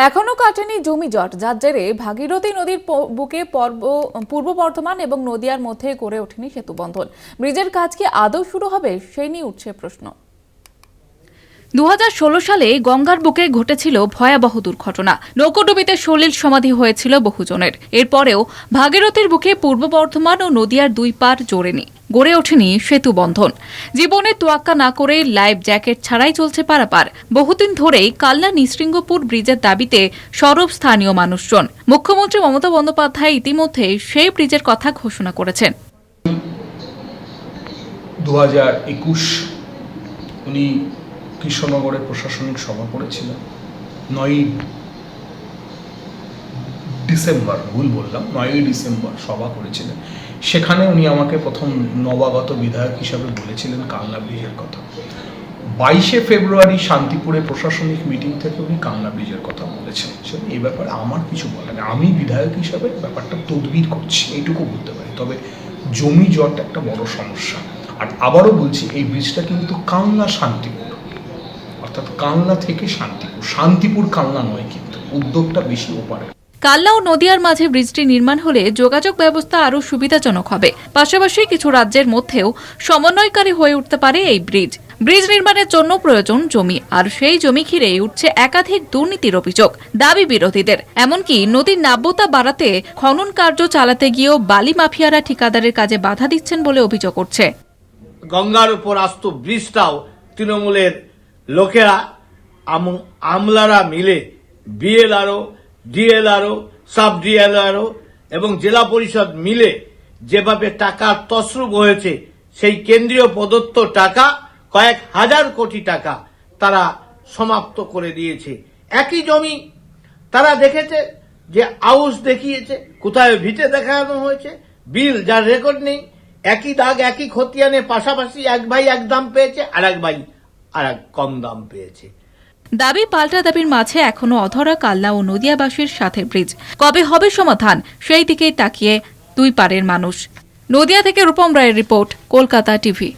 এখনো কাটেনি জমি জট, যার জেরে ভাগীরথী নদীর বুকে পূর্ব বর্ধমান এবং নদিয়ার মধ্যে গড়ে ওঠেনি সেতু বন্ধন। ব্রিজের কাজ কি আদৌ শুরু হবে, সেই নিয়ে উঠছে প্রশ্ন। 2016 সালে গঙ্গার বুকে ঘটেছিল ভয়াবহ দুর্ঘটনা। নৌকোডুবিতে সলিল সমাধি হয়েছিল বহুজনের। এরপরেও ভাগীরথীর বুকে পূর্ব বর্ধমান ও নদিয়ার দুই পার জোড়েনি, গড়ে ওঠেনি সেতু বন্ধন। জীবনের তোয়াক্কা না করে লাইফ জ্যাকেট ছাড়াই চলছে পারাপার। বহুদিন ধরেই কাল্লা নিসৃঙ্গপুর ব্রিজের দাবিতে সরব স্থানীয় মানুষজন। মুখ্যমন্ত্রী মমতা বন্দ্যোপাধ্যায় ইতিমধ্যে সেই ব্রিজের কথা ঘোষণা করেছেন। 2021 উনি কৃষ্ণনগরের প্রশাসনিক সভা করেছিলেন। 9ই ডিসেম্বর, ভুল বললাম, 9ই ডিসেম্বর সভা করেছিলেন। সেখানে উনি আমাকে প্রথম নবাগত বিধায়ক হিসাবে বলেছিলেন কালনা ব্রিজের কথা। 22শে ফেব্রুয়ারি শান্তিপুরে প্রশাসনিক মিটিং থেকে উনি কালনা ব্রিজের কথা বলেছেন। এই ব্যাপারে আমার কিছু বলার নেই, আমি বিধায়ক হিসাবে ব্যাপারটা তদবির করছি, এইটুকু বলতে পারি। তবে জমি জট একটা বড় সমস্যা। আর আবারও বলছি, এই ব্রিজটা কিন্তু কালনা শান্তিপুর, অর্থাৎ কালনা থেকে শান্তিপুর, শান্তিপুর কালনা নয়, কিন্তু উদ্যোগটা বেশি ওপারে। কাল্লা ও নদিয়ার মাঝে ব্রিজটি নির্মাণ হলে যোগাযোগ ব্যবস্থা আরও সুবিধাজনক হবে। পাশাপাশি কিছু রাজ্যের মধ্যেও সমন্বয়কারী হয়ে উঠতে পারে এই ব্রিজ। ব্রিজ নির্মাণের জন্য প্রয়োজন জমি, আর সেই জমি ঘিরেই উঠছে একাধিক দুর্নীতির অভিযোগ, দাবি বিরোধীদের। এমনকি নদীর নাব্যতা বাড়াতে খনন কার্য চালাতে গিয়েও বালি মাফিয়ারা ঠিকাদারের কাজে বাধা দিচ্ছেন বলে অভিযোগ করছে। গঙ্গার উপর আসত ব্রিজটাও তৃণমূলের লোকেরা, আমলারা মিলে বিএলআরও, ডিএলআরও, সাব ডিএলআরও এবং জেলা পরিষদ মিলে যেভাবে টাকা তছরূপ হয়েছে, সেই কেন্দ্রীয় প্রদত্ত টাকা কয়েক হাজার কোটি টাকা তারা সমাপ্ত করে দিয়েছে। একই জমি তারা দেখেছে যে আউস দেখিয়েছে, কোথায় ভিটে দেখানো হয়েছে, বিল যার রেকর্ড নেই। একই দাগ, একই খতিয়ানে পাশাপাশি এক ভাই এক দাম পেয়েছে, আর এক ভাই আর এক কম দাম পেয়েছে। দাবি পাল্টা দাবির মাঝে এখনো অধরা কাল্লা ও নদিয়াবাসীর সাথে ব্রিজ। কবে হবে সমাধান, সেই দিকেই তাকিয়ে দুই পারের মানুষ। নদিয়া থেকে রূপম রায়ের রিপোর্ট, কলকাতা টিভি।